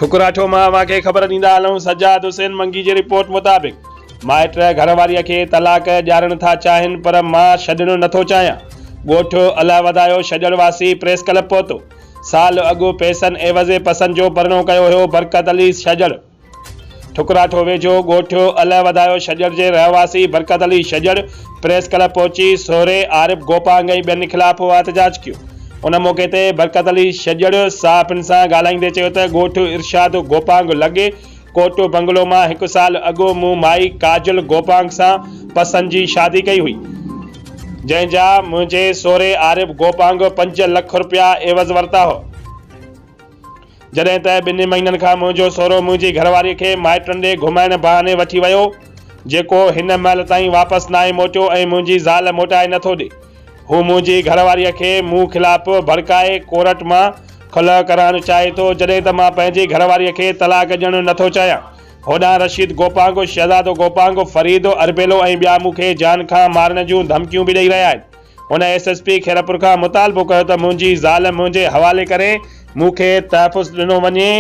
ठुकराठो मां वाके ख़बर ॾींदा हलूं। सजाद हुसैन मंगी जी रिपोर्ट मुताबिक़ माइट घरवारीअ खे तलाक ॾियारणु था चाहिनि, पर मां छॾणु नथो चाहियां। ॻोठ अलाह वधायो छॾण वासी प्रेस क्लब पहुतो। साल अॻु पैसनि एवज़े पसंदि जो परनो कयो हुयो बरकत अली छॾण। ठुकराठो वेझो ॻोठ अलाह वधायो छॾण जे रहवासी बरकत अली छॾण प्रेस क्लब पहुची सोरे आरिफ गोपांग ऐं ॿियनि ख़िलाफ़ एहतजाज कयो। उन मौक़े ते बरकत अली छॾण साफ़िन सां ॻाल्हाईंदे चयो त ॻोठ इरशाद गोपांग लॻे कोट बंगलो मां 1 साल अॻु मूं माई काजल गोपांग सां पसंदि जी शादी कई हुई, जंहिंजा मुंहिंजे सोरे आरिफ गोपांग 5 लख रुपया एवज़ वरिता हो। जॾहिं त 2 महीननि खां मुंहिंजो सोरो मुंहिंजी घरवारीअ खे माइटनि ॾे घुमाइण बहाने वठी वियो, जेको हिन महिल ताईं वापसि नाहे मोटियो ऐं मुंहिंजी ज़ाल मोटाए नथो ॾे। हू मुंहिंजी घरवारीअ खे मूं ख़िलाफ़ भड़काए कोर्ट मां खलह कराइणु चाहे थो, जॾहिं त मां पंहिंजी घरवारीअ खे तलाक ॾियणु नथो चाहियां। होॾां रशीद गोपांग, शहज़ादो गोपांग, फरीद अरबेलो ऐं ॿिया मूंखे जान खां मारण जूं धमकियूं बि ॾेई रहिया आहिनि। हुन SSP खैरपुर खां मुतालबो कयो त मुंहिंजी ज़ाल मुंहिंजे हवाले करे मूंखे तहफ़ुज़ ॾिनो वञे